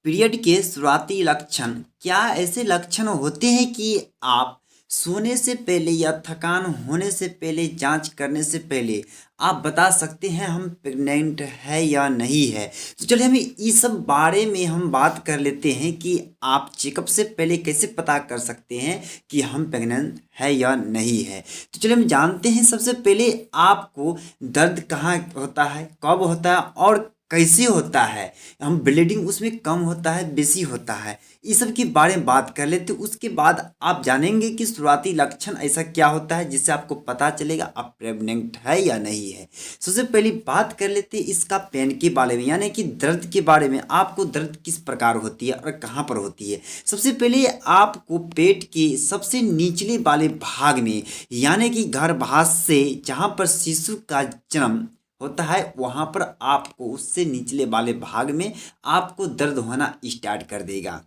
Period के शुरुआती लक्षण। क्या ऐसे लक्षण होते हैं कि आप सोने से पहले या थकान होने से पहले, जांच करने से पहले आप बता सकते हैं हम प्रेग्नेंट है या नहीं है? तो चलिए हम इस सब बारे में हम बात कर लेते हैं कि आप चेकअप से पहले कैसे पता कर सकते हैं कि हम प्रेग्नेंट है या नहीं है। तो चलिए हम जानते हैं सबसे पहले आपको दर्द कहाँ होता है, कब होता है और कैसे होता है। हम ब्लीडिंग उसमें कम होता है, बेसी होता है, इस सब के बारे में बात कर लेते। उसके बाद आप जानेंगे कि शुरुआती लक्षण ऐसा क्या होता है जिससे आपको पता चलेगा आप प्रेग्नेंट है या नहीं है। सबसे पहली बात कर लेते हैं इसका पेन के बारे में, यानी कि दर्द के बारे में। आपको दर्द किस प्रकार होती है और कहाँ पर होती है। सबसे पहले आपको पेट के सबसे निचले वाले भाग में, यानी कि गर्भाशय से जहाँ पर शिशु का जन्म होता है वहाँ पर आपको उससे निचले वाले भाग में आपको दर्द होना स्टार्ट कर देगा।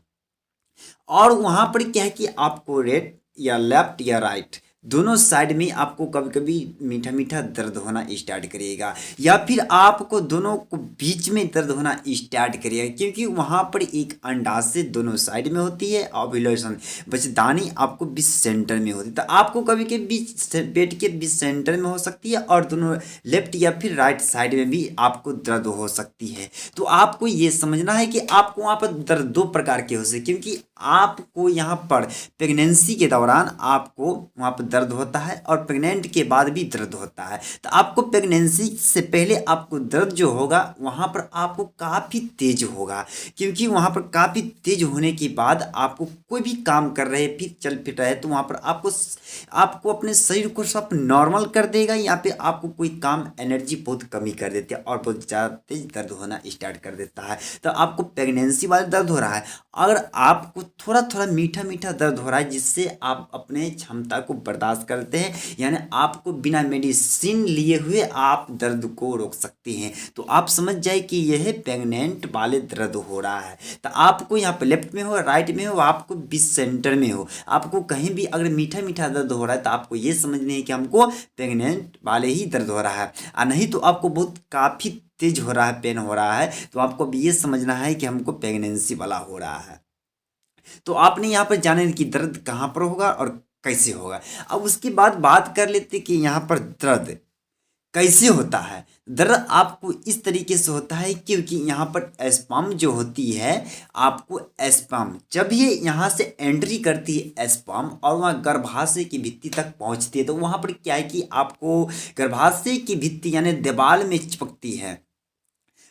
और वहाँ पर क्या है कि आपको रेड या लेफ्ट या राइट दोनों साइड में आपको कभी कभी मीठा मीठा दर्द होना स्टार्ट करेगा, या फिर आपको दोनों को बीच में दर्द होना स्टार्ट करेगा, क्योंकि वहाँ पर एक अंडाशय दोनों साइड में होती है, ओव्यूलेशन बच्चेदानी आपको बीच सेंटर में होती है। तो आपको कभी के बीच पेट के बीच सेंटर में हो सकती है और दोनों लेफ्ट या फिर राइट साइड में भी आपको दर्द हो सकती है। तो आपको ये समझना है कि आपको वहाँ पर दर्द दो प्रकार के हो सकते, क्योंकि आपको यहाँ पर प्रेगनेंसी के दौरान आपको वहाँ पर दर्द होता है और प्रेग्नेंट के बाद भी दर्द होता है। तो आपको प्रेगनेंसी से पहले आपको दर्द जो होगा वहाँ पर आपको काफ़ी तेज होगा, क्योंकि वहाँ पर काफ़ी तेज होने के बाद आपको कोई भी काम कर रहे फिर चल फिर रहे तो वहाँ पर आपको अपने शरीर को सब नॉर्मल कर देगा, या फिर आपको कोई काम एनर्जी बहुत कमी कर देते हैं और बहुत ज़्यादा तेज दर्द होना स्टार्ट कर देता है। तो आपको प्रेगनेंसी वाला दर्द हो रहा है, अगर आपको थोड़ा थोड़ा मीठा मीठा दर्द हो रहा है जिससे आप अपने क्षमता को बर्दाश्त करते हैं, यानी आपको बिना मेडिसिन लिए हुए आप दर्द को रोक सकते हैं, तो आप समझ जाए कि यह प्रेग्नेंट वाले दर्द हो रहा है। तो आपको यहाँ पे लेफ्ट में हो राइट में हो आपको बीच सेंटर में हो, आपको कहीं भी अगर मीठा मीठा दर्द हो रहा है तो आपको ये समझनी है कि हमको प्रेग्नेंट वाले ही दर्द हो रहा है, और नहीं तो आपको बहुत काफ़ी तेज हो रहा है, पेन हो रहा है, तो आपको अब ये समझना है कि हमको प्रेगनेंसी वाला हो रहा है। तो आपने यहाँ पर जाने कि दर्द कहाँ पर होगा और कैसे होगा। अब उसके बाद बात कर लेते कि यहाँ पर दर्द कैसे होता है। दर्द आपको इस तरीके से होता है क्योंकि यहाँ पर स्पर्म जो होती है, आपको स्पर्म जब ये यहाँ से एंट्री करती है स्पर्म और वहाँ गर्भाशय की भित्ति तक पहुँचती है, तो वहाँ पर क्या है कि आपको गर्भाशय की भित्ति यानी दीवार में चिपकती है।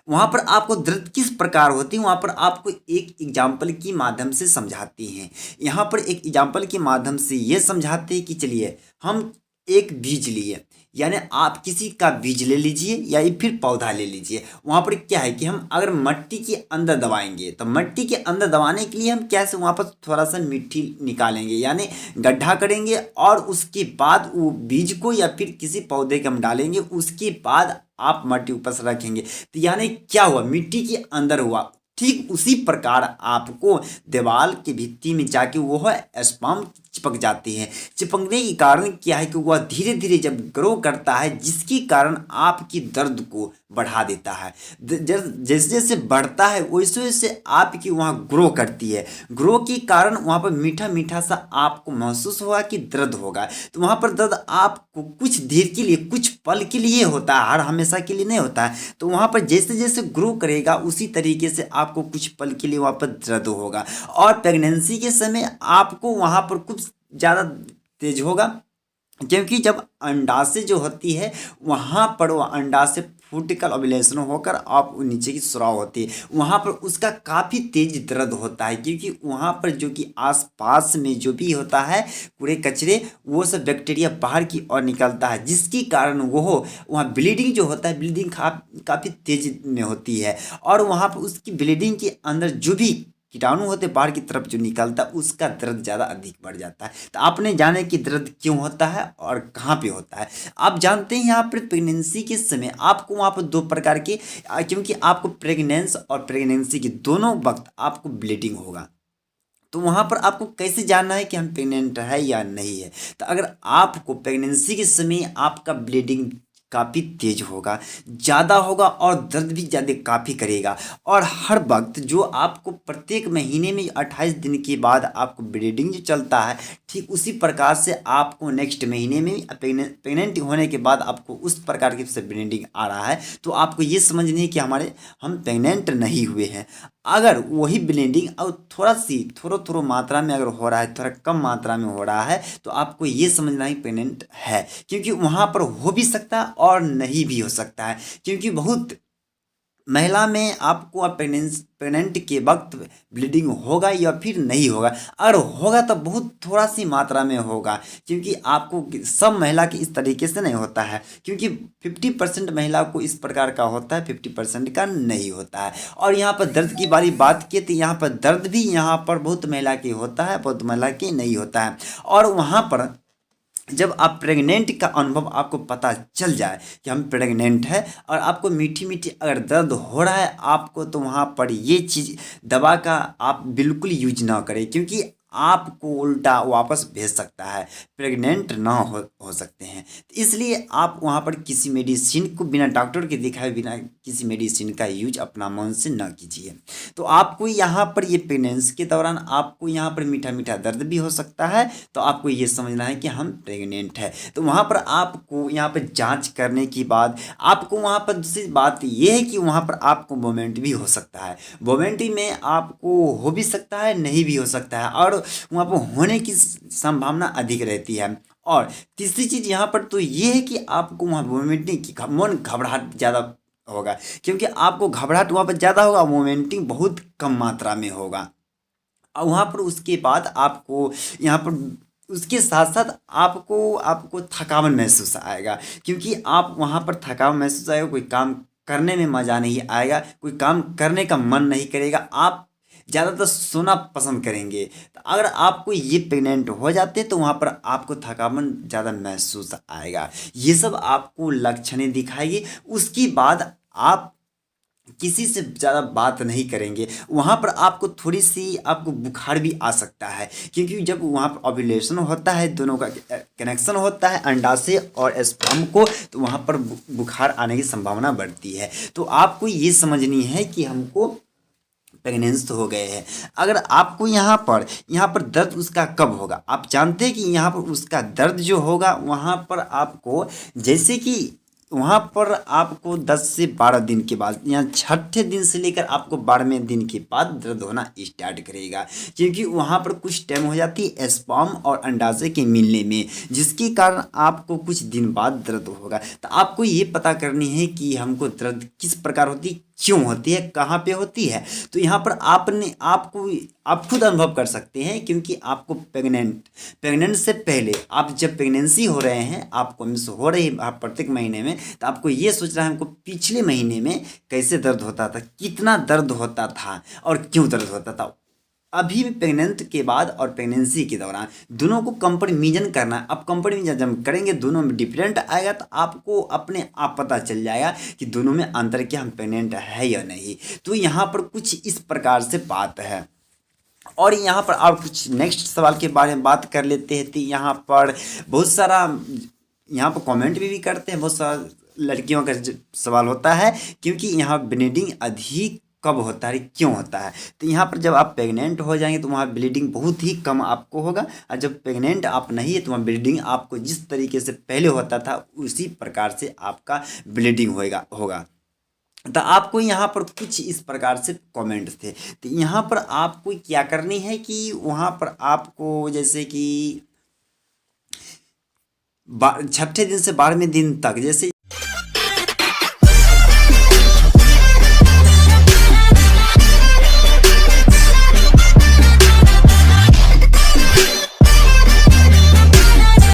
वहाँ पर आपको दर्द किस प्रकार होती है, वहाँ पर आपको एक एग्जाम्पल की माध्यम से समझाती हैं। यहाँ पर एक एग्जाम्पल के माध्यम से ये समझाते हैं कि चलिए हम एक बीज लिए, यानी आप किसी का बीज ले लीजिए या फिर पौधा ले लीजिए। वहाँ पर क्या है कि हम अगर मट्टी के अंदर दबाएंगे तो मट्टी के अंदर दबाने के लिए हम कैसे वहाँ पर थोड़ा सा मिट्टी निकालेंगे, यानी गड्ढा करेंगे और उसके बाद वो बीज को या फिर किसी पौधे के हम डालेंगे, उसके बाद आप मट्टी ऊपर से रखेंगे, तो यानी क्या हुआ, मिट्टी के अंदर हुआ। ठीक उसी प्रकार आपको दीवार की भित्ति में जाके वह स्पर्म चिपक जाती है। चिपकने के कारण क्या है कि वह धीरे धीरे जब ग्रो करता है, जिसके कारण आपकी दर्द को बढ़ा देता है। जैसे जैसे बढ़ता है वैसे वैसे आपकी वहाँ ग्रो करती है। ग्रो के कारण वहाँ पर मीठा मीठा सा आपको महसूस होगा कि दर्द होगा। तो वहाँ पर दर्द आपको कुछ देर के लिए, कुछ पल के लिए होता है, हर हमेशा के लिए नहीं होता है। तो वहाँ पर जैसे जैसे ग्रो करेगा उसी तरीके से आपको कुछ पल के लिए वहाँ पर दर्द होगा। और प्रेगनेंसी के समय आपको वहाँ पर कुछ ज़्यादा तेज होगा, क्योंकि जब अंडाशय जो होती है वहाँ पर वो अंडाशय फूटिकल ओव्यूलेशन होकर आप नीचे की स्राव होती है, वहाँ पर उसका काफ़ी तेज दर्द होता है, क्योंकि वहाँ पर जो कि आसपास में जो भी होता है कूड़े कचरे वो सब बैक्टीरिया बाहर की ओर निकलता है, जिसके कारण वो वहाँ ब्लीडिंग जो होता है, ब्लीडिंग काफ़ी तेज में होती है। और वहाँ पर उसकी ब्लीडिंग के अंदर जो भी कीटाणु होते बाहर की तरफ जो निकलता है उसका दर्द ज़्यादा अधिक बढ़ जाता है। तो आपने जाने कि दर्द क्यों होता है और कहाँ पे होता है। आप जानते हैं यहाँ पर प्रेगनेंसी के समय आपको वहाँ पर दो प्रकार के, क्योंकि आपको प्रेगनेंस और प्रेगनेंसी के दोनों वक्त आपको ब्लीडिंग होगा, तो वहाँ पर आपको कैसे जानना है कि हम प्रेग्नेंट है या नहीं है। तो अगर आपको प्रेगनेंसी के समय आपका ब्लीडिंग काफ़ी तेज होगा, ज़्यादा होगा और दर्द भी ज़्यादा काफ़ी करेगा। और हर वक्त जो आपको प्रत्येक महीने में 28 दिन के बाद आपको ब्लीडिंग जो चलता है, ठीक उसी प्रकार से आपको नेक्स्ट महीने में प्रेगनेंट होने के बाद आपको उस प्रकार की से ब्लीडिंग आ रहा है, तो आपको ये समझनी है कि हम प्रेगनेंट नहीं हुए हैं। अगर वही ब्लीडिंग और थोड़ा मात्रा में अगर हो रहा है, थोड़ा कम मात्रा में हो रहा है, तो आपको ये समझना ही प्रेग्नेंट है, क्योंकि वहाँ पर हो भी सकता है और नहीं भी हो सकता है। क्योंकि बहुत महिला में आपको आप प्रेग्नेंट के वक्त ब्लीडिंग होगा या फिर नहीं होगा। अगर होगा तो बहुत थोड़ा सी मात्रा में होगा, क्योंकि आपको सब महिला की इस तरीके से नहीं होता है, क्योंकि 50% महिला को इस प्रकार का होता है, 50% का नहीं होता है। और यहाँ पर दर्द की बारी बात किए तो यहाँ पर दर्द भी यहाँ पर बहुत महिला की होता है, बहुत महिला की नहीं होता है। और वहाँ पर जब आप प्रेग्नेंट का अनुभव आपको पता चल जाए कि हम प्रेग्नेंट है और आपको मीठी मीठी अगर दर्द हो रहा है आपको, तो वहाँ पर ये चीज़ दवा का आप बिल्कुल यूज ना करें, क्योंकि आपको उल्टा वापस भेज सकता है, प्रेग्नेंट ना हो सकते हैं। तो इसलिए आप वहाँ पर किसी मेडिसिन को बिना डॉक्टर के दिखाए बिना किसी मेडिसिन का यूज अपना मन से ना कीजिए। तो आपको यहाँ पर ये प्रेगनेंसी के दौरान आपको यहाँ पर मीठा मीठा दर्द भी हो सकता है, तो आपको ये समझना है कि हम प्रेग्नेंट है। तो वहाँ पर आपको यहाँ पर जांच करने के बाद आपको वहाँ पर दूसरी बात ये है कि वहाँ पर आपको मोमेंट भी हो सकता है, मोमेंट में आपको हो भी सकता है, नहीं भी हो सकता है, और वहाँ पर होने की संभावना अधिक रहती है। और तीसरी चीज़ यहाँ पर तो ये है कि आपको वहाँ मोमेंटिंग की मन घबराहट ज़्यादा होगा, क्योंकि आपको घबराहट वहाँ पर ज़्यादा होगा, मोमेंटिंग बहुत कम मात्रा में होगा। और वहाँ पर उसके बाद आपको यहाँ पर उसके साथ साथ आपको थकान महसूस आएगा, क्योंकि आप वहाँ पर थकान महसूस आएगा, कोई काम करने में मज़ा नहीं आएगा, कोई काम करने का मन नहीं करेगा, आप ज़्यादातर सोना पसंद करेंगे। तो अगर आपको ये प्रेग्नेंट हो जाते तो वहाँ पर आपको थकान ज़्यादा महसूस आएगा, ये सब आपको लक्षणें दिखाएगी। उसके बाद आप किसी से ज़्यादा बात नहीं करेंगे, वहाँ पर आपको थोड़ी सी आपको बुखार भी आ सकता है, क्योंकि जब वहाँ पर ओव्यूलेशन होता है, दोनों का कनेक्शन होता है अंडाशय और स्पर्म को, तो वहाँ पर बुखार आने की संभावना बढ़ती है। तो आपको ये समझनी है कि हमको प्रेगनेंस हो गए हैं। अगर आपको यहाँ पर दर्द उसका कब होगा, आप जानते हैं कि यहाँ पर उसका दर्द जो होगा वहाँ पर आपको जैसे कि वहाँ पर आपको 10 से 12 दिन के बाद, यहाँ छठे दिन से लेकर आपको 12वें दिन के बाद दर्द होना स्टार्ट करेगा, क्योंकि वहाँ पर कुछ टाइम हो जाती है स्पर्म और अंडाशय के मिलने में, जिसके कारण आपको कुछ दिन बाद दर्द होगा। तो आपको ये पता करनी है कि हमको दर्द किस प्रकार होती है, क्यों होती है, कहाँ पे होती है। तो यहाँ पर आप खुद अनुभव कर सकते हैं, क्योंकि आपको प्रेग्नेंट से पहले आप जब प्रेगनेंसी हो रहे हैं, आपको मिस हो रही है आप प्रत्येक महीने में, तो आपको ये सोचना है हमको पिछले महीने में कैसे दर्द होता था, कितना दर्द होता था और क्यों दर्द होता था। अभी भी प्रेग्नेंट के बाद और प्रेगनेंसी के दौरान दोनों को कंपेरिजन करना है। अब कंपेरिजन जब करेंगे दोनों में डिफरेंट आएगा, तो आपको अपने आप पता चल जाएगा कि दोनों में अंतर क्या, हम प्रेग्नेंट है या नहीं। तो यहाँ पर कुछ इस प्रकार से बात है। और यहाँ पर आप कुछ नेक्स्ट सवाल के बारे में बात कर लेते हैं। तो यहाँ पर बहुत सारा यहाँ पर कमेंट भी करते हैं, बहुत सारा लड़कियों का सवाल होता है, क्योंकि यहाँ ब्लीडिंग अधिक कब होता है, क्यों होता है। तो यहाँ पर जब आप प्रेग्नेंट हो जाएंगे तो वहाँ ब्लीडिंग बहुत ही कम आपको होगा, और जब प्रेग्नेंट आप नहीं है तो वहाँ ब्लीडिंग आपको जिस तरीके से पहले होता था उसी प्रकार से आपका ब्लीडिंग होगा। तो आपको यहाँ पर कुछ इस प्रकार से कमेंट्स थे। तो यहाँ पर आपको क्या करनी है कि वहाँ पर आपको जैसे कि छठे दिन से 12वें दिन तक, जैसे